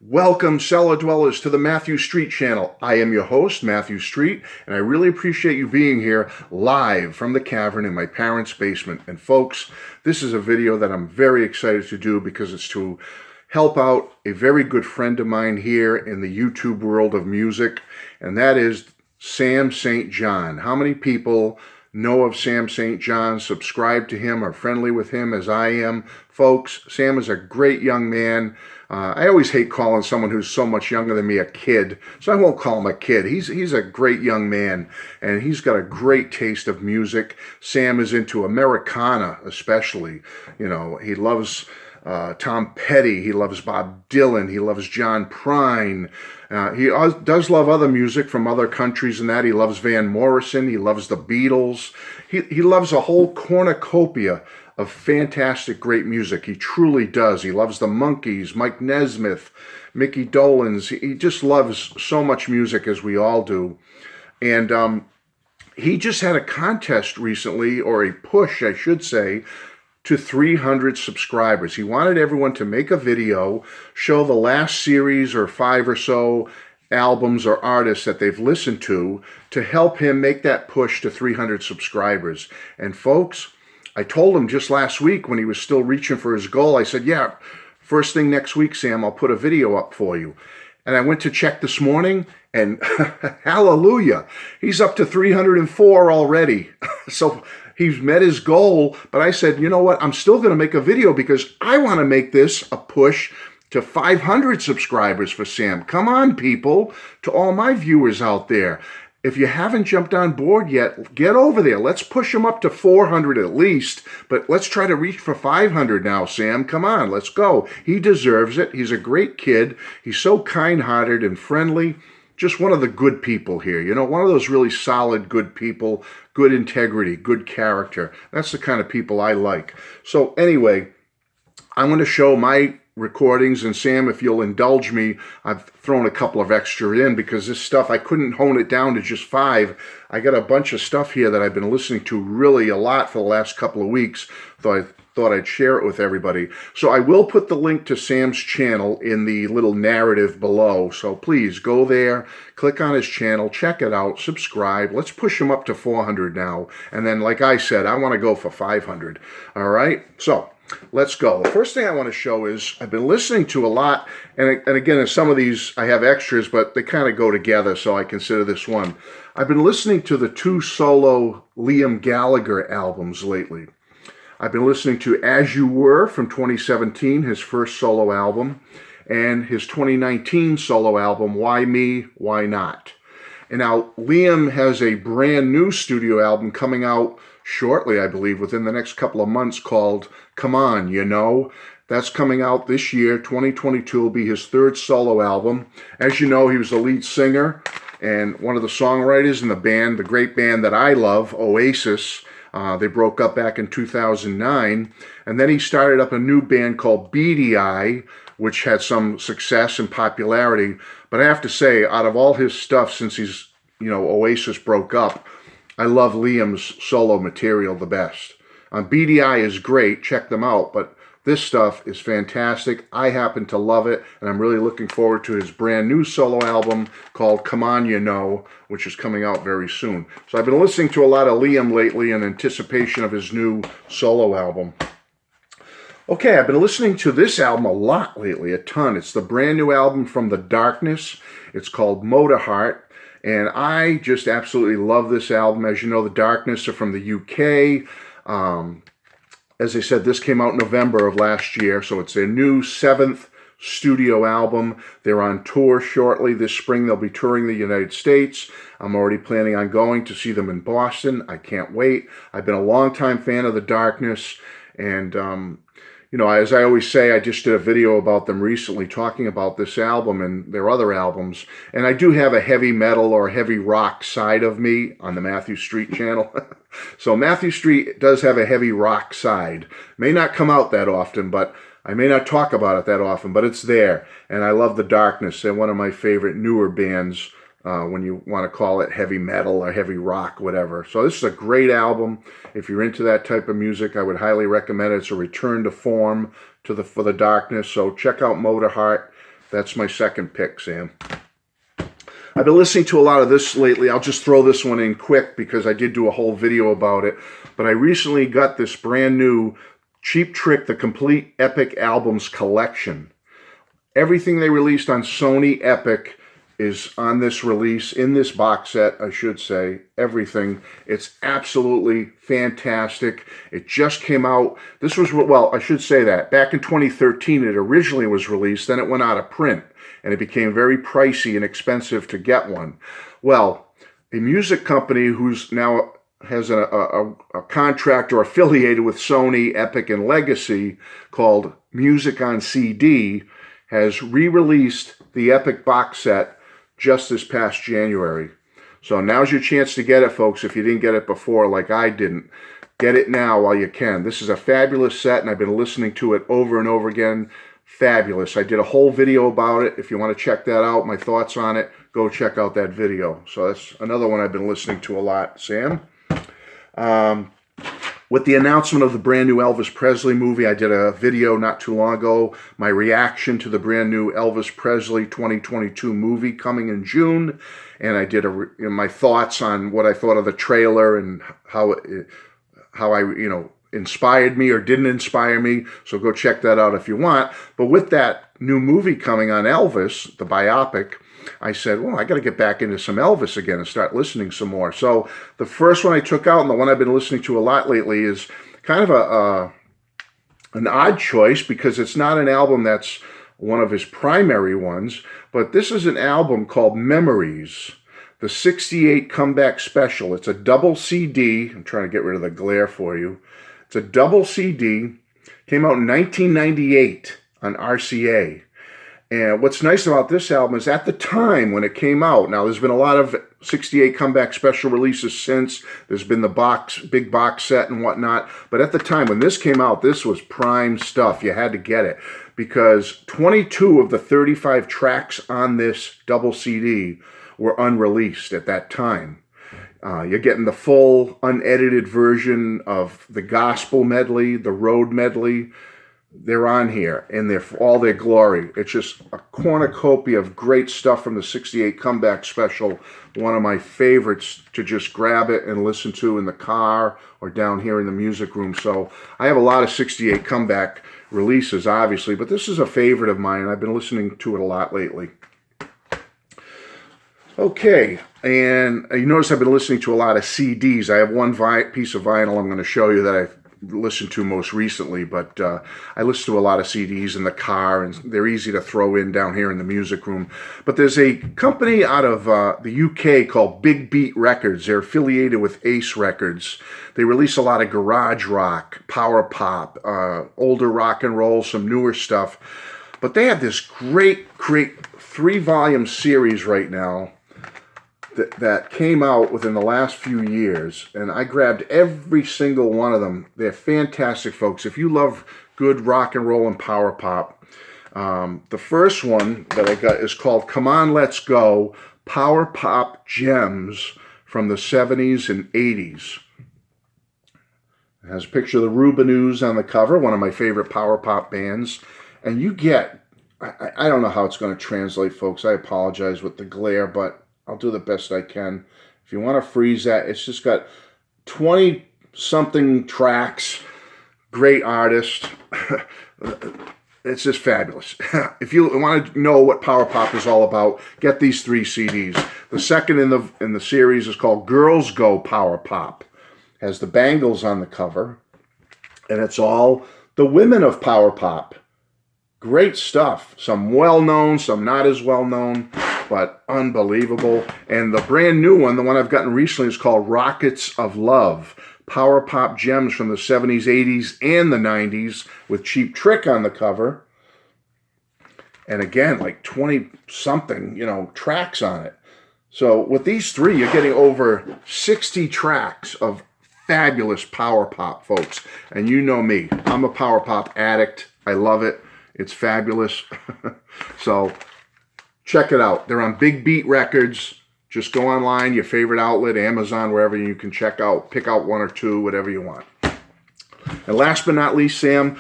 Welcome, cellar dwellers, to the Matthew Street channel. I am your host, Matthew Street, and I really appreciate you being here live from the cavern in my parents' basement. And folks, this is a video that I'm very excited to do because it's to help out a very good friend of mine here in the YouTube world of music, and that is Sam St. John. How many people know of Sam St. John, subscribe to him, are friendly with him as I am? Folks, Sam is a great young man. I always hate calling someone who's so much younger than me a kid, so I won't call him a kid. He's a great young man, and he's got a great taste of music. Sam is into Americana, especially. You know, he loves Tom Petty, he loves Bob Dylan, he loves John Prine. He does love other music from other countries and that. He loves Van Morrison, he loves the Beatles. He loves a whole cornucopia of fantastic, great music. He truly does. He loves the Monkees, Mike Nesmith, Mickey Dolenz. He just loves so much music, as we all do. And he just had a contest recently, or a push, I should say, to 300 subscribers. He wanted everyone to make a video, show the last series or 5 or so albums or artists that they've listened to help him make that push to 300 subscribers. And folks, I told him just last week when he was still reaching for his goal, I said, yeah, first thing next week, Sam, I'll put a video up for you. And I went to check this morning, and hallelujah, he's up to 304 already. So he's met his goal, but I said, you know what, I'm still going to make a video because I want to make this a push to 500 subscribers for Sam. Come on, people, to all my viewers out there. If you haven't jumped on board yet, get over there. Let's push him up to 400 at least, but let's try to reach for 500 now, Sam. Come on, let's go. He deserves it. He's a great kid. He's so kind-hearted and friendly. Just one of the good people here. You know, one of those really solid, good people, good integrity, good character. That's the kind of people I like. So anyway, I'm going to show my recordings, and Sam, if you'll indulge me, I've thrown a couple of extra in because this stuff, I couldn't hone it down to just 5. I got a bunch of stuff here that I've been listening to really a lot for the last couple of weeks, so I thought I'd share it with everybody. So I will put the link to Sam's channel in the little narrative below, so please go there, click on his channel, check it out, subscribe. Let's push him up to 400 now, and then like I said, I want to go for 500. All right, so let's go. The first thing I want to show is I've been listening to a lot, and again, in some of these I have extras, but they kind of go together, so I consider this one. I've been listening to the 2 solo Liam Gallagher albums lately. I've been listening to As You Were from 2017, his first solo album, and his 2019 solo album, Why Me, Why Not? And now Liam has a brand new studio album coming out shortly, I believe, within the next couple of months, called Come On, You Know. That's coming out this year. 2022 will be his 3rd solo album. As you know, he was the lead singer and one of the songwriters in the band, the great band that I love, Oasis. They broke up back in 2009, and then he started up a new band called Beady Eye, which had some success and popularity. But I have to say, out of all his stuff since Oasis broke up, I love Liam's solo material the best. Beady Eye is great, check them out, but this stuff is fantastic. I happen to love it, and I'm really looking forward to his brand new solo album called Come On You Know, which is coming out very soon. So I've been listening to a lot of Liam lately in anticipation of his new solo album. Okay, I've been listening to this album a lot lately, a ton. It's the brand new album from The Darkness. It's called Motorheart. And I just absolutely love this album. As you know, The Darkness are from the UK. As I said, this came out in November of last year, so it's their new 7th studio album. They're on tour shortly. This spring they'll be touring the United States. I'm already planning on going to see them in Boston. I can't wait. I've been a longtime fan of The Darkness, and as I always say, I just did a video about them recently talking about this album and their other albums. And I do have a heavy metal or heavy rock side of me on the Matthew Street channel. So Matthew Street does have a heavy rock side. May not come out that often, but I may not talk about it that often, but it's there. And I love The Darkness. They're one of my favorite newer bands, when you want to call it heavy metal or heavy rock, whatever. So this is a great album. If you're into that type of music, I would highly recommend it. It's a return to form for The Darkness. So check out Motorheart. That's my second pick, Sam. I've been listening to a lot of this lately. I'll just throw this one in quick because I did do a whole video about it. But I recently got this brand new Cheap Trick, the Complete Epic Albums Collection. Everything they released on Sony Epic is on this release, in this box set, I should say. Everything. It's absolutely fantastic. It just came out. This was, well, I should say that. Back in 2013, it originally was released. Then it went out of print, and it became very pricey and expensive to get one. Well, a music company who's now has a contract or affiliated with Sony, Epic, and Legacy called Music on CD has re-released the Epic box set just this past January. So now's your chance to get it, folks. If you didn't get it before, like I didn't, get it now while you can. This is a fabulous set, and I've been listening to it over and over again. Fabulous. I did a whole video about it. If you want to check that out, my thoughts on it, go check out that video. So that's another one I've been listening to a lot. Sam? With the announcement of the brand new Elvis Presley movie, I did a video not too long ago, my reaction to the brand new Elvis Presley 2022 movie coming in June, and I did my thoughts on what I thought of the trailer and how I inspired me or didn't inspire me. So go check that out if you want. But with that new movie coming on Elvis, the biopic, I said, well, I got to get back into some Elvis again and start listening some more. So the first one I took out, and the one I've been listening to a lot lately, is kind of an odd choice because it's not an album that's one of his primary ones, but this is an album called Memories, the 68 Comeback Special. It's a double CD. I'm trying to get rid of the glare for you. It's a double CD. Came out in 1998 on RCA. And what's nice about this album is at the time when it came out, now there's been a lot of 68 Comeback Special releases since. There's been the big box set and whatnot. But at the time when this came out, this was prime stuff. You had to get it because 22 of the 35 tracks on this double CD were unreleased at that time. You're getting the full unedited version of the gospel medley, the road medley. They're on here in all their glory. It's just a cornucopia of great stuff from the 68 Comeback Special. One of my favorites to just grab it and listen to in the car or down here in the music room. So I have a lot of 68 Comeback releases, obviously, but this is a favorite of mine, and I've been listening to it a lot lately. Okay, and you notice I've been listening to a lot of CDs. I have one piece of vinyl I'm going to show you that I've listened to most recently, but I listen to a lot of CDs in the car, and they're easy to throw in down here in the music room. But there's a company out of the UK called Big Beat Records. They're affiliated with Ace Records. They release a lot of garage rock, power pop, older rock and roll, some newer stuff. But they have this great 3-volume series right now that came out within the last few years, and I grabbed every single one of them. They're fantastic, folks. If you love good rock and roll and power pop, the first one that I got is called Come On, Let's Go, Power Pop Gems from the 70s and 80s. It has a picture of the Rubinoos on the cover, one of my favorite power pop bands, and you get, I don't know how it's going to translate, folks. I apologize with the glare, but I'll do the best I can. If you want to freeze that, it's just got 20-something tracks, great artist. It's just fabulous. If you want to know what power pop is all about, get these 3 CDs. The second in the series is called Girls Go Power Pop. It has the Bangles on the cover, and it's all the women of power pop. Great stuff. Some well-known, some not as well-known, but unbelievable. And the brand new one, the one I've gotten recently, is called Rockets of Love. Power pop gems from the 70s, 80s, and the 90s with Cheap Trick on the cover. And again, like 20-something, tracks on it. So with these 3, you're getting over 60 tracks of fabulous power pop, folks. And you know me. I'm a power pop addict. I love it. It's fabulous. So check it out. They're on Big Beat Records. Just go online, your favorite outlet, Amazon, wherever you can pick out 1 or 2, whatever you want. And last but not least, Sam,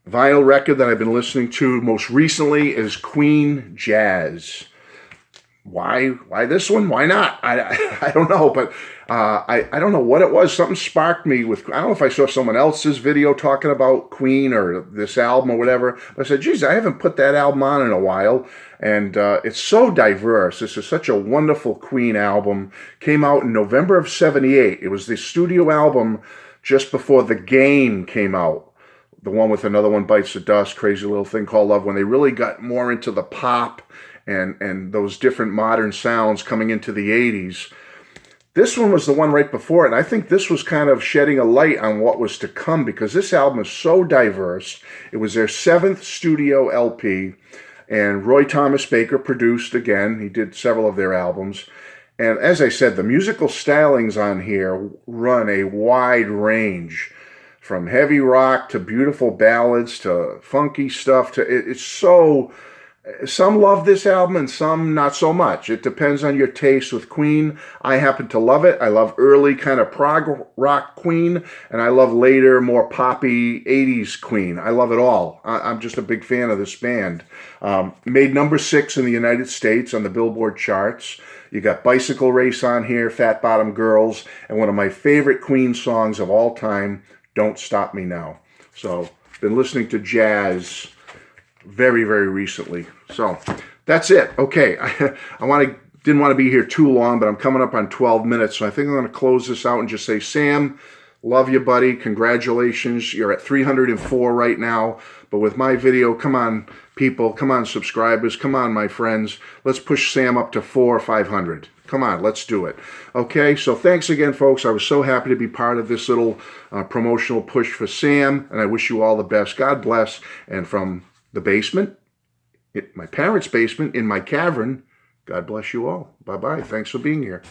vinyl record that I've been listening to most recently is Queen Jazz. Why this one? Why not? I don't know, but I don't know what it was. Something sparked me with, I don't know if I saw someone else's video talking about Queen or this album or whatever. But I said, geez, I haven't put that album on in a while. And it's so diverse. This is such a wonderful Queen album. Came out in November of '78. It was the studio album just before The Game came out. The one with Another One Bites the Dust, Crazy Little Thing Called Love, when they really got more into the pop and those different modern sounds coming into the 80s. This one was the one right before it, and I think this was kind of shedding a light on what was to come because this album is so diverse. It was their 7th studio LP, and Roy Thomas Baker produced again. He did several of their albums. And as I said, the musical stylings on here run a wide range, from heavy rock to beautiful ballads to funky stuff. It's so... Some love this album and some not so much. It depends on your taste with Queen. I happen to love it. I love early kind of prog rock Queen, and I love later, more poppy 80s Queen. I love it all. I'm just a big fan of this band. Made number 6 in the United States on the Billboard charts. You got Bicycle Race on here, Fat Bottom Girls, and one of my favorite Queen songs of all time, Don't Stop Me Now. So, been listening to jazz very, very recently. So that's it. Okay, didn't want to be here too long, but I'm coming up on 12 minutes, so I think I'm going to close this out and just say, Sam, love you, buddy. Congratulations. You're at 304 right now. But with my video, come on, people. Come on, subscribers. Come on, my friends. Let's push Sam up to 400 or 500. Come on, let's do it. Okay, so thanks again, folks. I was so happy to be part of this little promotional push for Sam, and I wish you all the best. God bless. And from the basement, my parents' basement, in my cavern, God bless you all. Bye-bye. Thanks for being here.